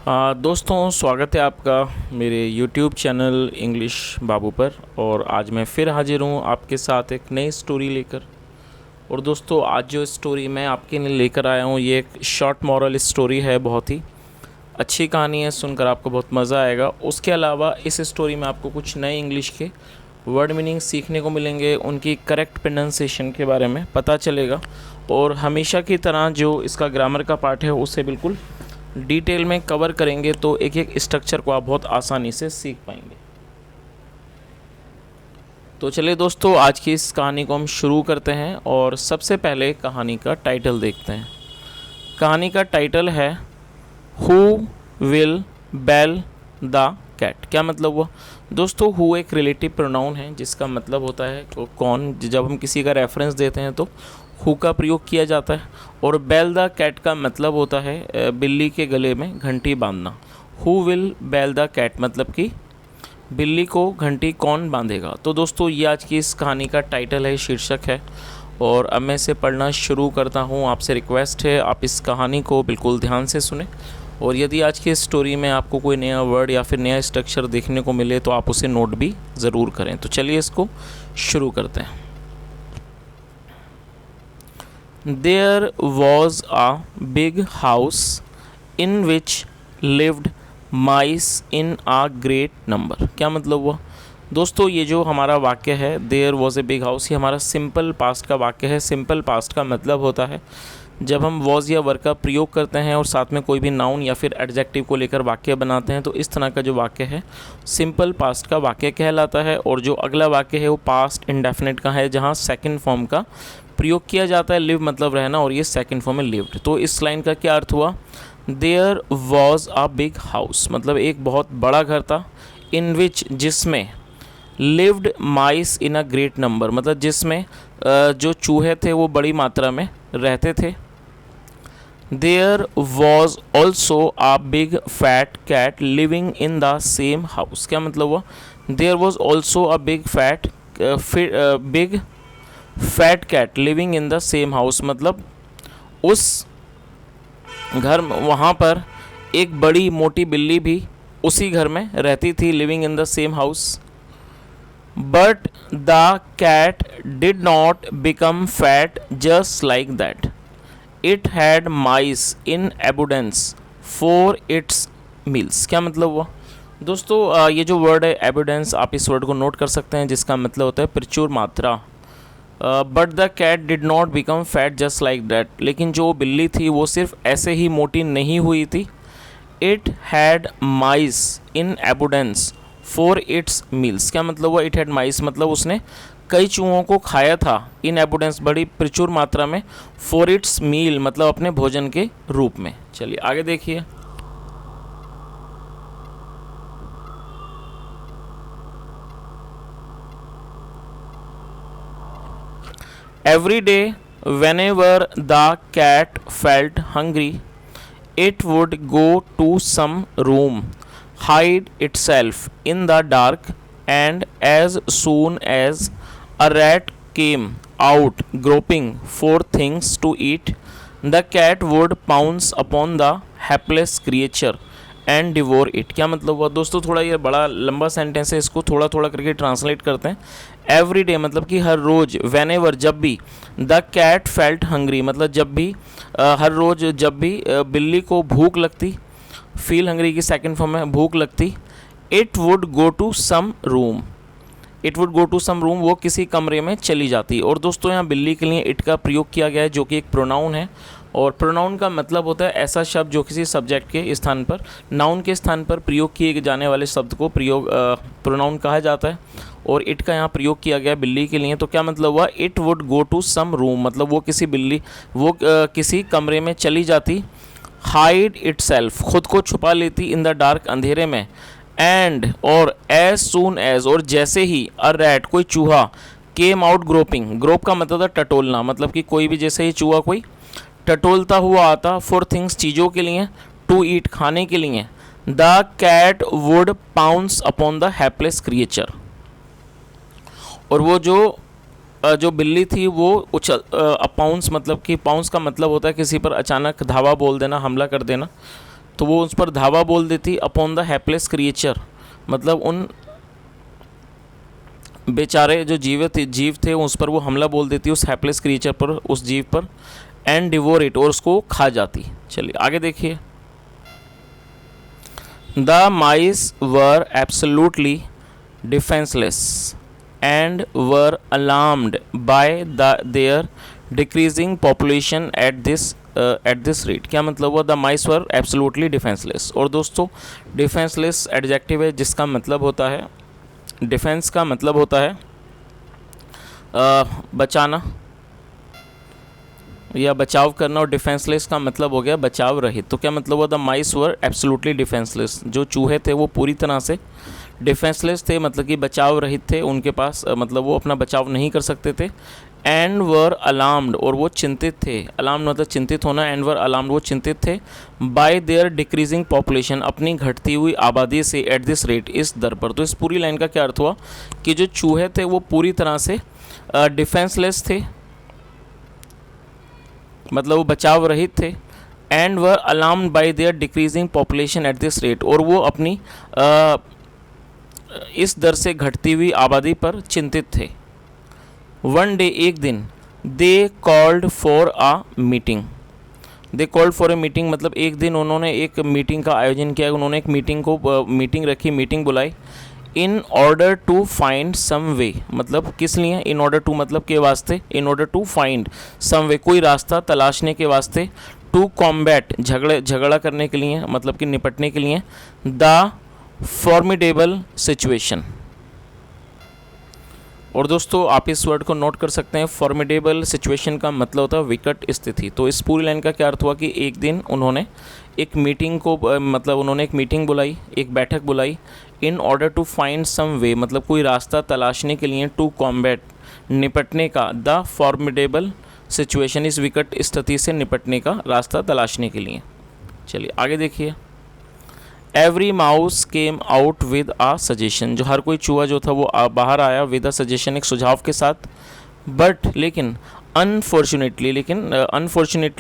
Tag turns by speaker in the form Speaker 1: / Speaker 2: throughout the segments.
Speaker 1: दोस्तों, स्वागत है आपका मेरे YouTube चैनल इंग्लिश बाबू पर। और आज मैं फिर हाजिर हूँ आपके साथ एक नई स्टोरी लेकर। और दोस्तों, आज जो स्टोरी मैं आपके लिए लेकर आया हूँ ये एक शॉर्ट मॉरल स्टोरी है। बहुत ही अच्छी कहानी है, सुनकर आपको बहुत मज़ा आएगा। उसके अलावा इस स्टोरी में आपको कुछ नए इंग्लिश के वर्ड मीनिंग सीखने को मिलेंगे, उनकी करेक्ट प्रोनाउंसिएशन के बारे में पता चलेगा। और हमेशा की तरह जो इसका ग्रामर का पार्ट है उसे बिल्कुल डिटेल में कवर करेंगे, तो एक एक स्ट्रक्चर को आप बहुत आसानी से सीख पाएंगे। तो चलिए दोस्तों, आज की इस कहानी को हम शुरू करते हैं। और सबसे पहले कहानी का टाइटल देखते हैं। कहानी का टाइटल है who will bell the cat. क्या मतलब हुआ दोस्तों? हु एक रिलेटिव प्रोनाउन है जिसका मतलब होता है कौन। जब हम किसी का रेफरेंस देते हैं तो हु का प्रयोग किया जाता है। और बेल द कैट का मतलब होता है बिल्ली के गले में घंटी बांधना। Who will bell the cat मतलब कि बिल्ली को घंटी कौन बांधेगा। तो दोस्तों, ये आज की इस कहानी का टाइटल है, शीर्षक है। और अब मैं इसे पढ़ना शुरू करता हूँ। आपसे रिक्वेस्ट है आप इस कहानी को बिल्कुल ध्यान से सुने। और यदि आज की स्टोरी में आपको कोई नया वर्ड या फिर नया स्ट्रक्चर देखने को मिले तो आप उसे नोट भी ज़रूर करें। तो चलिए इसको शुरू करते हैं। There was a big house in which lived mice in a great number। क्या मतलब हुआ दोस्तों? ये जो हमारा वाक्य है there was a big house, ये हमारा सिंपल पास्ट का वाक्य है। सिंपल पास्ट का मतलब होता है जब हम वॉज या वर का प्रयोग करते हैं और साथ में कोई भी नाउन या फिर एडजेक्टिव को लेकर वाक्य बनाते हैं, तो इस तरह का जो वाक्य है सिंपल पास्ट का वाक्य कहलाता है। और जो अगला वाक्य है वो पास्ट इंडेफिनिट का है, जहाँ सेकंड फॉर्म का प्रयोग किया जाता है। लिव मतलब रहना, और ये सेकंड फॉर्म में लिव्ड। तो इस लाइन का क्या अर्थ हुआ? There was a big house मतलब एक बहुत बड़ा घर था। इन विच जिसमें, lived mice in a great number मतलब जिसमें जो चूहे थे वो बड़ी मात्रा में रहते थे। There was also a big fat cat living in the same house. क्या मतलब हुआ? There was also a big fat cat living in the same house मतलब उस घर में, वहाँ पर एक बड़ी मोटी बिल्ली भी उसी घर में रहती थी। Living in the same house. But the cat did not become fat just like that. It had mice in abundance for its meals. क्या मतलब हुआ दोस्तों? ये जो वर्ड है एबुडेंस, आप इस वर्ड को नोट कर सकते हैं, जिसका मतलब होता है प्रचुर मात्रा। But the cat did not become fat just like that, लेकिन जो बिल्ली थी वो सिर्फ ऐसे ही मोटी नहीं हुई थी। It had mice in abundance for its meals. क्या मतलब हुआ? इट हैड माइस मतलब उसने कई चूहों को खाया था। इन एबुडेंस बड़ी प्रचुर मात्रा में। फॉर इट्स मील मतलब अपने भोजन के रूप में। चलिए आगे देखिए। Every day, whenever the cat felt hungry, it would go to some room, hide itself in the dark, and as soon as a rat came out groping for things to eat, the cat would pounce upon the helpless creature and devour it. क्या मतलब हुआ दोस्तों? थोड़ा ये बड़ा लंबा sentence है, इसको थोड़ा थोड़ा करके ट्रांसलेट करते हैं। एवरी डे मतलब कि हर रोज़, वेन एवर जब भी, द कैट फेल्ट हंग्री मतलब जब भी, हर रोज़ जब भी बिल्ली को भूख लगती, फील हंग्री की सेकंड फॉर्म में भूख लगती, it would go to some room. It would go to some room वो किसी कमरे में चली जाती। और दोस्तों, यहाँ बिल्ली के लिए इट का प्रयोग किया गया है, जो कि एक प्रोनाउन है। और प्रोनाउन का मतलब होता है ऐसा शब्द जो किसी सब्जेक्ट के स्थान पर, नाउन के स्थान पर प्रयोग किए जाने वाले शब्द को प्रोनाउन कहा जाता है। और इट का यहाँ प्रयोग किया गया बिल्ली के लिए। तो क्या मतलब हुआ? It would go to some room मतलब वो किसी कमरे में चली जाती। हाइड इटसेल्फ खुद को छुपा लेती, इन द डार्क अंधेरे में। एंड और एज सून एज और जैसे ही, अ रैट कोई चूहा, केम आउट ग्रोपिंग, ग्रोप का मतलब था टटोलना मतलब कि कोई भी जैसे ही चूहा कोई टटोलता हुआ आता, फॉर थिंग्स चीज़ों के लिए, टू ईट खाने के लिए, the cat would pounce upon the helpless creature. और वो जो बिल्ली थी वो पाउंस मतलब कि पाउंस का मतलब होता है किसी पर अचानक धावा बोल देना, हमला कर देना। तो वो उस पर धावा बोल देती अपॉन द हेल्पलेस क्रिएचर, मतलब उन बेचारे जो जीव थे उस पर वो हमला बोल देती उस हेल्पलेस क्रिएचर पर, उस जीव पर, एंड डिवोर इट, और उसको खा जाती। चलिए आगे देखिए। The mice were absolutely defenceless and were alarmed bye their decreasing population at this rate. क्या मतलब हुआ? The mice were absolutely defenceless. और दोस्तों डिफेंसलेस एडजेक्टिव है जिसका मतलब होता है, डिफेंस का मतलब होता है बचाना या बचाव करना, और डिफेंसलेस का मतलब हो गया बचाव रहित। तो क्या मतलब हुआ? The mice were absolutely defenceless, जो चूहे थे वो पूरी तरह से डिफेंसलेस थे, मतलब कि बचाव रहित थे, उनके पास मतलब वो अपना बचाव नहीं कर सकते थे। एंड वर अलार्म्ड, और वो चिंतित थे, अलार्म मतलब चिंतित होना, एंड वर अलार्म्ड वो चिंतित थे, बाय देयर डिक्रीजिंग पॉपुलेशन अपनी घटती हुई आबादी से, एट दिस रेट इस दर पर। तो इस पूरी लाइन का क्या अर्थ हुआ कि जो चूहे थे वो पूरी तरह से डिफेंसलेस थे, मतलब वो बचाव रहित थे, and were alarmed bye their decreasing population at this rate, और वो अपनी इस दर से घटती हुई आबादी पर चिंतित थे। वन डे एक दिन, they called for a meeting, they called for a meeting मतलब एक दिन उन्होंने एक मीटिंग का आयोजन किया, उन्होंने एक मीटिंग रखी, मीटिंग बुलाई। In order to find some way, मतलब किस लिए? इन ऑर्डर टू मतलब के वास्ते, in order to find some way कोई रास्ता तलाशने के वास्ते, टू कॉम्बैट झगड़ा करने के लिए, मतलब कि निपटने के लिए, द फॉर्मिडेबल सिचुएशन। और दोस्तों आप इस वर्ड को नोट कर सकते हैं, फॉर्मिडेबल सिचुएशन का मतलब होता है विकट स्थिति। तो इस पूरी लाइन का क्या अर्थ हुआ कि एक दिन उन्होंने एक मीटिंग को मतलब उन्होंने एक मीटिंग बुलाई, एक बैठक बुलाई, in order to find some way मतलब कोई रास्ता तलाशने के लिए, टू कॉम्बैट निपटने का, द फॉर्मिडेबल सिचुएशन इस विकट स्थिति से निपटने का रास्ता तलाशने के लिए। चलिए आगे देखिए। Every mouse came out with a suggestion, जो हर कोई चूहा जो था वो बाहर आया विद अ सजेशन एक सुझाव के साथ। बट लेकिन अनफॉर्चुनेटली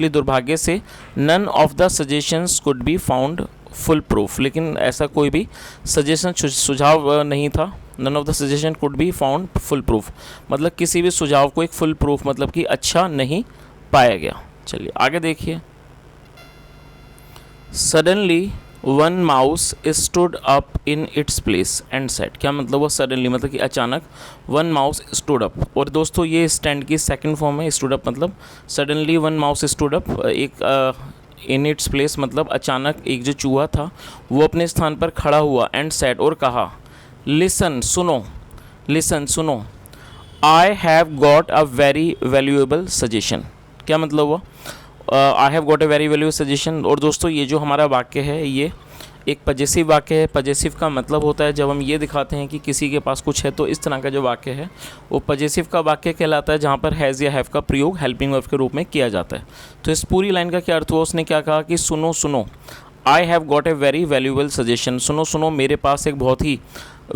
Speaker 1: दुर्भाग्य से, none of the suggestions could be found foolproof, लेकिन ऐसा कोई भी सजेशन सुझाव नहीं था। None of the suggestion could be found foolproof मतलब किसी भी सुझाव को एक फुल प्रूफ मतलब कि अच्छा नहीं पाया गया। चलिए आगे देखिए। Suddenly one mouse stood up in its place and set, क्या मतलब वो सडनली मतलब कि अचानक, वन माउस स्टूड अप। और दोस्तों ये स्टैंड की सेकंड फॉर्म है, स्टूड अप मतलब suddenly one mouse stood up, एक इन इट्स प्लेस मतलब अचानक एक जो चूहा था वो अपने स्थान पर खड़ा हुआ, एंड सेट और कहा, लिसन सुनो, I have got a very valuable suggestion. क्या मतलब हुआ? I have got a very valuable suggestion. और दोस्तों ये जो हमारा वाक्य है ये एक पजेसिव वाक्य है। पजेसिव का मतलब होता है जब हम ये दिखाते हैं कि किसी के पास कुछ है, तो इस तरह का जो वाक्य है वो पजेसिव का वाक्य कहलाता है, जहाँ पर हैज़ या हैव का प्रयोग हेल्पिंग वर्ब के रूप में किया जाता है। तो इस पूरी लाइन का क्या अर्थ हुआ? उसने क्या कहा कि सुनो, I have got a very valuable suggestion, सुनो मेरे पास एक बहुत ही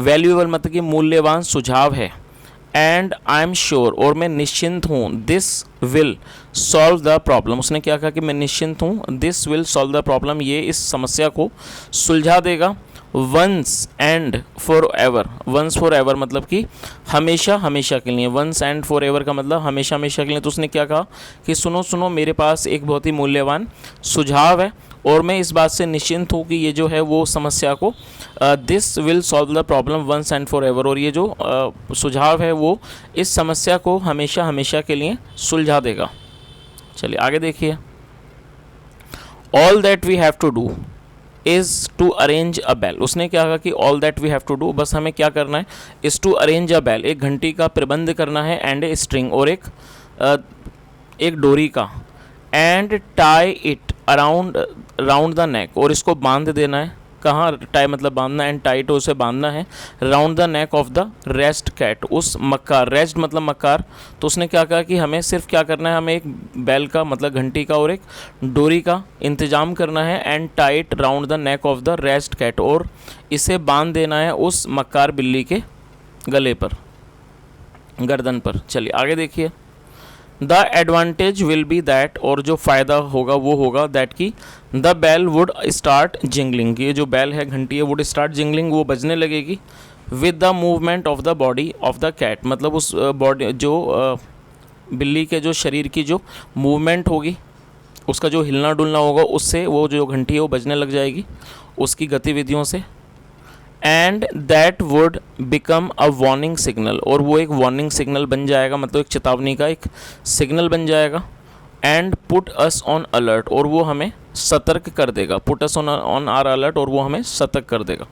Speaker 1: वैल्यूएबल मतलब कि मूल्यवान सुझाव है। एंड आई एम श्योर और मैं निश्चिंत हूँ, this will solve the problem. उसने क्या कहा कि मैं निश्चिंत हूँ, this will solve the problem, ये इस समस्या को सुलझा देगा। Once and for ever, once for ever मतलब कि हमेशा के लिए, वंस एंड फॉर एवर का मतलब हमेशा के लिए। तो उसने क्या कहा कि सुनो मेरे पास एक बहुत ही मूल्यवान सुझाव है और मैं इस बात से निश्चिंत हूँ कि ये जो है वो समस्या को, this will solve the problem once and for ever, और ये जो सुझाव है वो इस समस्या को हमेशा के लिए सुलझा देगा। चलिए आगे देखिए। All that we have to do is to arrange a bell. उसने क्या कहा कि all that we have to do, बस हमें क्या करना है, is to arrange a bell, एक घंटी का प्रबंध करना है, एंड ए स्ट्रिंग और एक डोरी का, and tie it round the नेक, और इसको बांध देना है। कहाँ? टाई मतलब बांधना, एंड टाई तो उसे बांधना है round the neck of the rest cat, उस मक्कार, रेस्ट मतलब मक्कार। तो उसने क्या कहा कि हमें सिर्फ क्या करना है, हमें एक बैल का मतलब घंटी का और एक डोरी का इंतजाम करना है, and tie it round the neck of the rest cat, और इसे बांध देना है उस मक्कार बिल्ली के गले पर, गर्दन पर। चलिए आगे देखिए। The advantage will be that, और जो फ़ायदा होगा वो होगा दैट कि the bell would start jingling, ये जो बेल है, घंटी है, वुड स्टार्ट जिंगलिंग, वो बजने लगेगी with the movement of the body of the cat, मतलब उस बॉडी जो बिल्ली के जो शरीर की जो मूवमेंट होगी, उसका जो हिलना डुलना होगा, उससे वो जो घंटी है वो बजने लग जाएगी उसकी गतिविधियों से। And that would become a warning signal, और वो एक वार्निंग सिग्नल बन जाएगा, मतलब एक चेतावनी का एक सिग्नल बन जाएगा। And put us on alert, और वो हमें सतर्क कर देगा, put us on our alert, और वो हमें सतर्क कर देगा,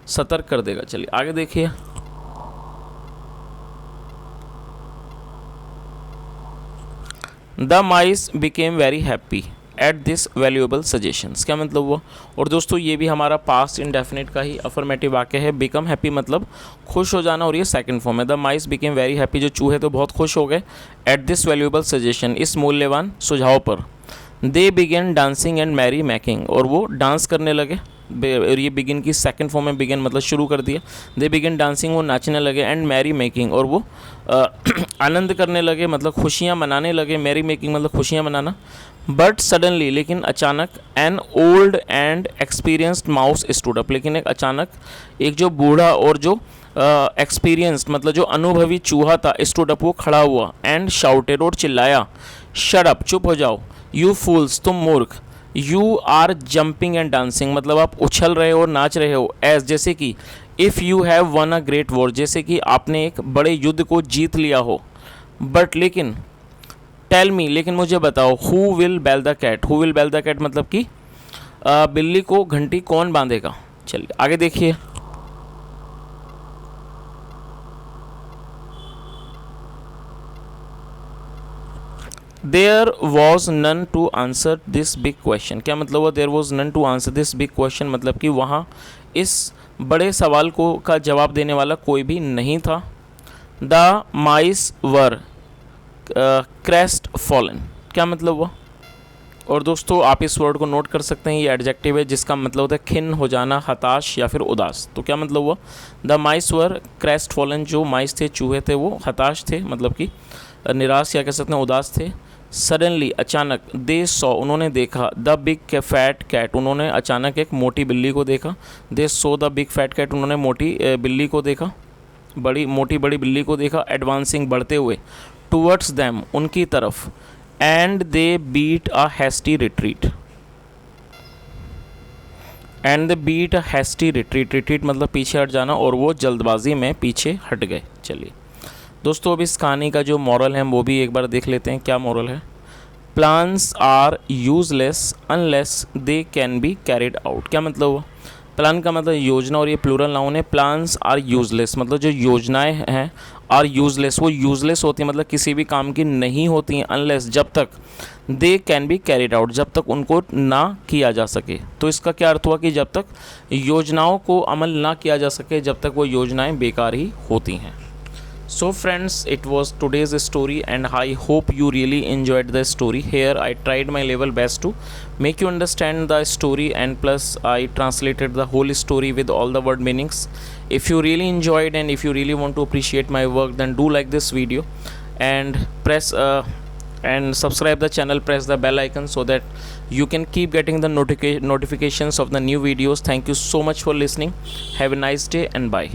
Speaker 1: सतर्क कर देगा। चलिए आगे देखिए। The mice became very happy at this valuable suggestions, क्या मतलब हुआ? और दोस्तों ये भी हमारा पास्ट इंडेफिनिट का ही अफर्मेटिव वाक्य है। बिकम हैप्पी मतलब खुश हो जाना, और ये सेकंड फॉर्म है। The mice became very happy, जो चूहे तो बहुत खुश हो गए एट दिस वैल्यूएबल सजेशन, इस मूल्यवान सुझाव पर। They began dancing and merry making, और वो डांस करने लगे, और ये बिगिन की सेकंड फॉर्म में, बिगिन मतलब शुरू कर दिया। दे बिगिन डांसिंग, वो नाचने लगे, एंड मैरी मेकिंग, और वो आनंद करने लगे, मतलब खुशियाँ मनाने लगे। मैरी मेकिंग मतलब खुशियाँ मनाना। बट सडनली, लेकिन अचानक, an old and experienced mouse stood up, लेकिन एक अचानक एक जो बूढ़ा और जो एक्सपीरियंस्ड मतलब जो अनुभवी चूहा था, स्टूड अप वो खड़ा हुआ, एंड शाउटेड और चिल्लाया, शट अप चुप हो जाओ, यू फूल्स तुम मूर्ख, you are jumping and dancing मतलब आप उछल रहे हो और नाच रहे हो, एज जैसे कि, if you have one a great war, जैसे कि आपने एक बड़े युद्ध को जीत लिया हो। बट लेकिन, टेल मी लेकिन मुझे बताओ, who will bell the cat, who will bell the cat मतलब कि बिल्ली को घंटी कौन बांधेगा। चलिए आगे देखिए। There was none to answer this big question, क्या मतलब हुआ? There was none to answer this big question मतलब कि वहाँ इस बड़े सवाल को का जवाब देने वाला कोई भी नहीं था। The mice were crest fallen, क्या मतलब हुआ? और दोस्तों आप इस वर्ड को नोट कर सकते हैं, ये एडजेक्टिव है जिसका मतलब होता है खिन्न हो जाना, हताश या फिर उदास। तो क्या मतलब हुआ? The mice were crest fallen, जो माइस थे, चूहे थे, वो हताश थे, मतलब कि निराश या कह सकते हैं उदास थे। सडनली अचानक, दे सॉ उन्होंने देखा, द बिग फैट कैट उन्होंने अचानक एक मोटी बिल्ली को देखा। They saw the big fat cat उन्होंने मोटी बिल्ली को देखा, बड़ी बिल्ली को देखा। एडवांसिंग बढ़ते हुए, टूवर्ड्स दैम उनकी तरफ। And they beat a hasty retreat, and they beat a hasty retreat, retreat मतलब पीछे हट जाना, और वो जल्दबाजी में पीछे हट गए। चलिए दोस्तों अब इस कहानी का जो मॉरल है वो भी एक बार देख लेते हैं, क्या मॉरल है। Plans are useless unless they can be carried out, क्या मतलब हुआ? प्लान का मतलब योजना, और ये प्लूरल नाउन है। प्लान्स आर यूजलेस मतलब जो योजनाएं हैं, आर यूजलेस वो यूजलेस होती हैं मतलब किसी भी काम की नहीं होती हैं, अनलेस जब तक, दे कैन बी कैरिड आउट जब तक उनको ना किया जा सके। तो इसका क्या अर्थ हुआ कि जब तक योजनाओं को अमल ना किया जा सके, जब तक वो योजनाएं बेकार ही होती हैं। So friends, it was today's story and I hope you really enjoyed the story. Here I tried my level best to make you understand the story, and plus I translated the whole story with all the word meanings. If you really enjoyed and if you really want to appreciate my work, then do like this video and press and subscribe the channel, press the bell icon so that you can keep getting the notifications of the new videos. Thank you so much for listening. Have a nice day and bye.